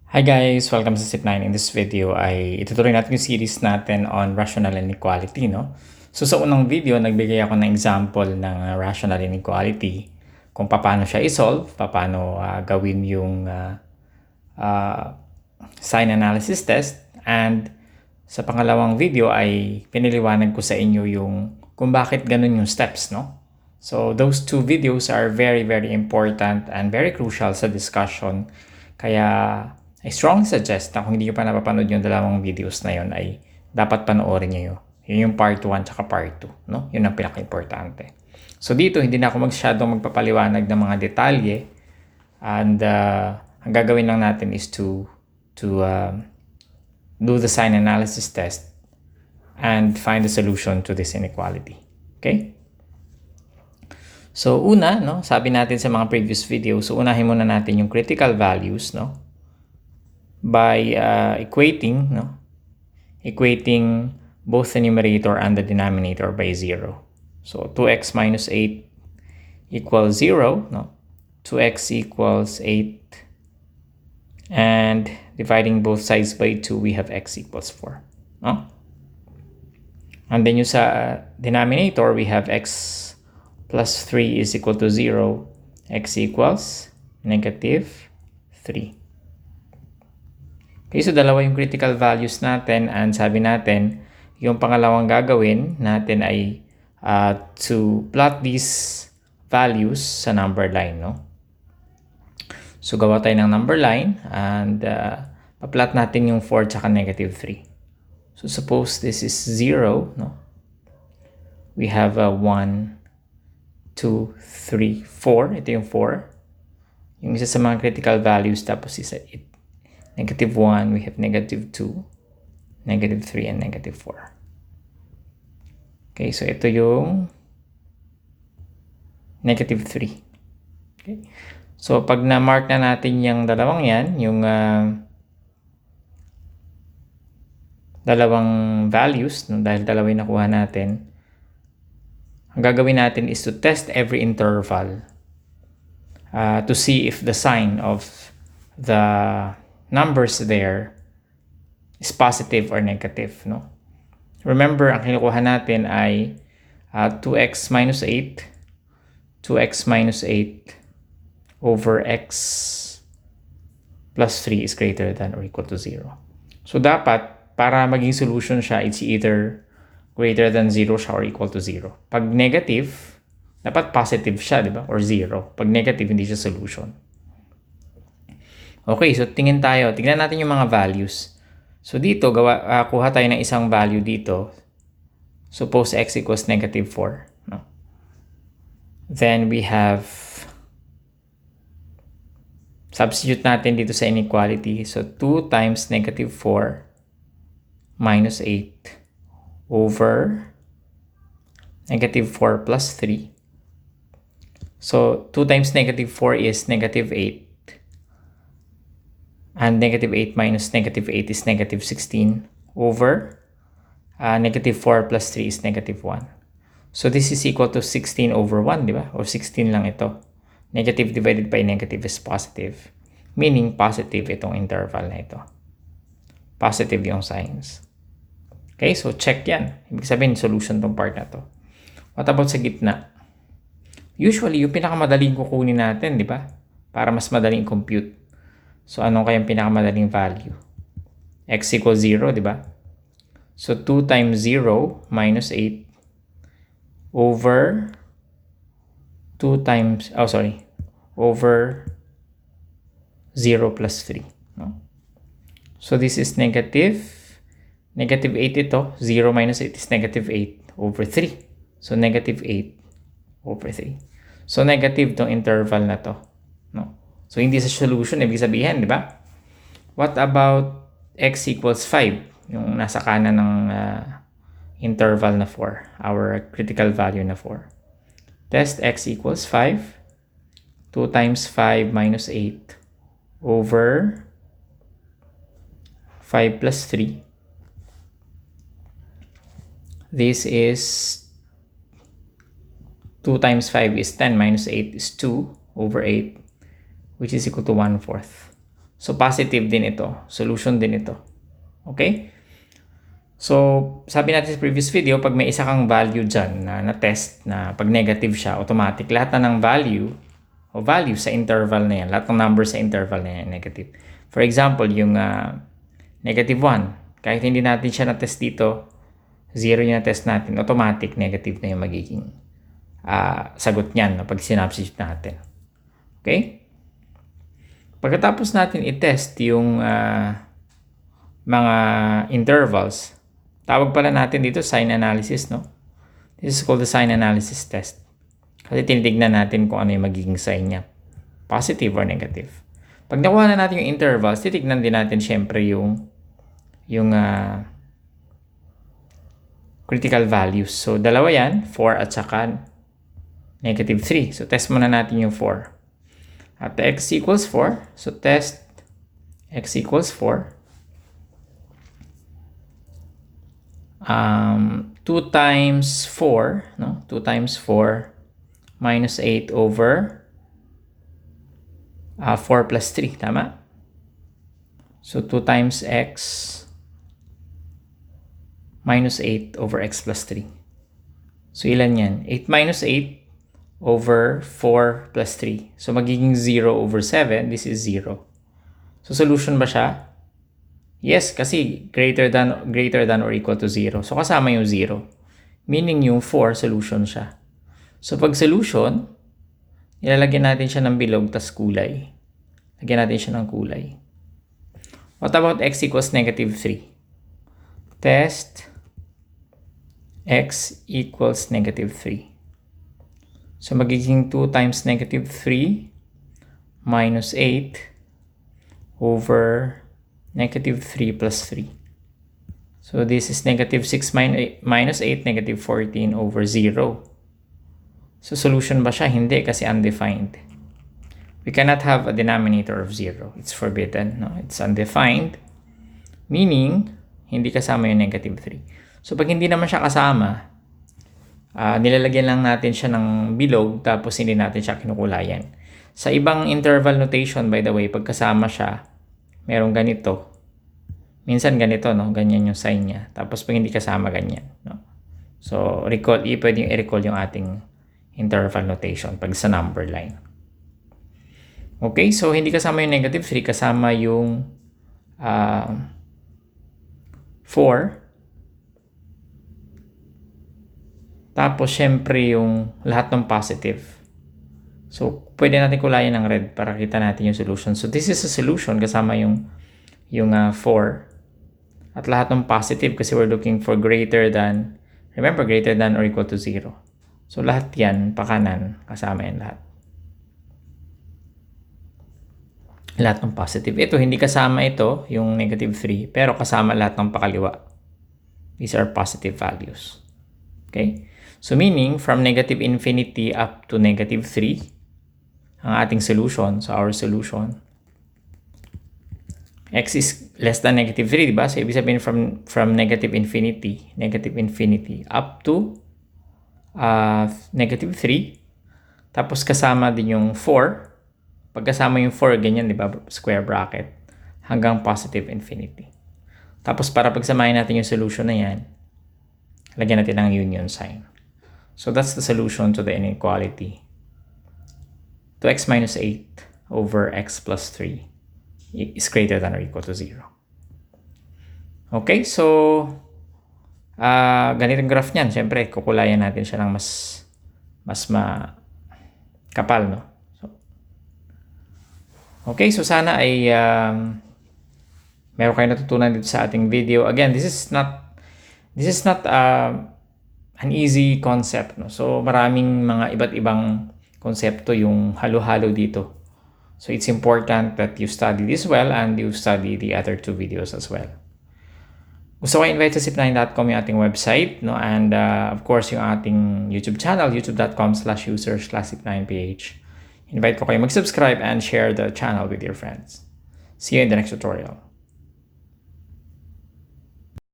Hi guys! Welcome sa Step 9. In this video ay itutuloy natin yung series natin on rational inequality, no? So sa unang video, nagbigay ako ng example ng rational inequality kung paano siya i-solve, paano gawin yung sign analysis test, and sa pangalawang video ay piniliwanag ko sa inyo yung kung bakit ganun yung steps, no? So those two videos are very important and very crucial sa discussion. Kaya I strongly suggest na kung hindi nyo pa napapanood yung dalawang videos na yun ay dapat panoorin nyo yun. Yun yung part 1 tsaka part 2. No? Yun ang pinaka-importante. So dito, hindi na ako masyadong magpapaliwanag ng mga detalye. And ang gagawin lang natin is to do the sign analysis test and find the solution to this inequality. Okay? So una, no, sabi natin sa mga previous videos, so unahin muna natin yung critical values, no? By equating both the numerator and the denominator by 0. So 2x minus 8 equals 0, no? 2x equals 8, and dividing both sides by 2, we have x equals 4, no? And then yung sa denominator, we have x plus 3 is equal to 0, x equals negative 3. Okay, so dalawa yung critical values natin, and sabi natin, yung pangalawang gagawin natin ay to plot these values sa number line, no? So gawa tayo ng number line, and pa-plot natin yung 4 tsaka negative 3. So suppose this is 0, no? We have 1, 2, 3, 4. Ito yung 4. Yung isa sa mga critical values, tapos isa negative 1, we have negative 2, negative 3, and negative 4. Okay, so ito yung negative 3. Okay. So pag na-mark na natin yung dalawang yan, yung dalawang values, no, dahil dalawa yung nakuha natin, ang gagawin natin is to test every interval to see if the sign of the numbers there is positive or negative, no? Remember, ang kinukuha natin ay 2x minus 8, 2x minus 8 over x plus 3 is greater than or equal to 0. So dapat, para maging solution siya, it's either greater than 0 siya or equal to 0. Pag negative, dapat positive siya, di ba? Or 0. Pag negative, hindi siya solution. Okay, so tingnan natin yung mga values. So dito, kuha tayo ng isang value dito. Suppose x equals negative 4. No? Then we have, substitute natin dito sa inequality. So 2 times negative 4 minus 8 over negative 4 plus 3. So 2 times negative 4 is negative 8. And negative 8 minus negative 8 is negative 16 over negative 4 plus 3 is negative 1. So this is equal to 16 over 1, di ba? Or 16 lang ito. Negative divided by negative is positive. Meaning positive itong interval na ito. Positive yung signs. Okay, so check yan. Ibig sabihin, solution tong part na to. What about sa gitna? Usually, yung pinakamadaling kukunin natin, di ba? Para mas madaling compute. So, anong kayang pinakamadaling value? X equals 0, di ba? So, 2 times 0 minus 8 over 2 times, over 0 plus 3. No? So, this is negative 8 ito. 0 minus 8 is negative 8 over 3. So, negative 8 over 3. So, negative tong interval na to. No? So, hindi sa solution, ibig sabihin, di ba? What about x equals 5? Yung nasa kanan ng interval na 4. Our critical value na 4. Test x equals 5. 2 times 5 minus 8 over 5 plus 3. This is 2 times 5 is 10 minus 8 is 2 over 8, which is equal to 1/4. So, positive din ito. Solution din ito. Okay? So, sabi natin sa previous video, pag may isa kang value dyan na test na pag negative siya, automatic, lahat na ng value sa interval na yan, lahat ng number sa interval na yan, negative. For example, yung negative 1, kahit hindi natin siya na-test dito, 0 yung na-test natin, automatic, negative na yung magiging sagot niyan pag sinubstitute natin. Okay? Pagkatapos natin i-test yung mga intervals, tawag pala natin dito sign analysis, no? This is called the sign analysis test. Kasi tinitignan natin kung ano yung magiging sign niya. Positive or negative. Pag nakuha na natin yung intervals, titignan din natin syempre yung critical values. So, dalawa yan, 4 at saka negative 3. So, test muna natin yung 4. At x equals 4. So, test x equals 4. 2 times 4, no? 2 times 4 minus 8 over 4 plus 3, tama? So, 2 times x minus 8 over x plus 3. So, ilan yan? 8 minus 8 over 4 plus 3. So, magiging 0 over 7. This is 0. So, solution ba siya? Yes, kasi greater than or equal to 0. So, kasama yung 0. Meaning yung 4, solution siya. So, pag solution, ilalagyan natin siya ng bilog tas kulay. Lagyan natin siya ng kulay. What about x equals negative 3? Test x equals negative 3. So, magiging 2 times negative 3 minus 8 over negative 3 plus 3. So, this is negative 6 minus 8, negative 14 over 0. So, solution ba siya? Hindi, kasi undefined. We cannot have a denominator of 0. It's forbidden. No? It's undefined. Meaning, hindi kasama yung negative 3. So, pag hindi naman siya kasama, nilalagyan lang natin siya ng bilog, tapos hindi natin siya kinukulayan. Sa ibang interval notation, by the way, pag kasama siya, merong ganito. Minsan ganito, no? Ganyan yung sign niya. Tapos pag hindi kasama, ganyan. No? So, pwede yung i-recall yung ating interval notation pag sa number line. Okay, so hindi kasama yung negative 3, kasama yung 4. Tapos, syempre yung lahat ng positive. So, pwede natin kulayan ng red para kita natin yung solution. So, this is a solution kasama yung 4. At lahat ng positive kasi we're looking for greater than, remember, greater than or equal to 0. So, lahat yan, pakanan, kasama yan lahat. Lahat ng positive. Ito, hindi kasama ito, yung negative 3, pero kasama lahat ng pakaliwa. These are positive values. Okay? So, meaning, from negative infinity up to negative 3, ang ating solution, so our solution, x is less than negative 3, diba? So, ibig sabihin from negative infinity up to negative 3, tapos kasama din yung 4. Pagkasama yung 4, ganyan, diba? Square bracket, hanggang positive infinity. Tapos, para pagsamahin natin yung solution na yan, lagyan natin ng union sign. So, that's the solution to the inequality. 2x minus 8 over x plus 3 is greater than or equal to 0. Okay, so ganitong graph niyan. Siyempre, kukulayan natin siya ng mas kapal, no? So, okay, so sana ay meron kayo natutunan dito sa ating video. Again, this is not an easy concept, no? So, maraming mga iba't ibang konsepto yung halo-halo dito. So, it's important that you study this well and you study the other 2 videos as well. Gusto ko invite sa zip9.com yung ating website, no? And of course, yung ating YouTube channel, youtube.com/user/zip9ph. Invite ko kayo mag-subscribe and share the channel with your friends. See you in the next tutorial.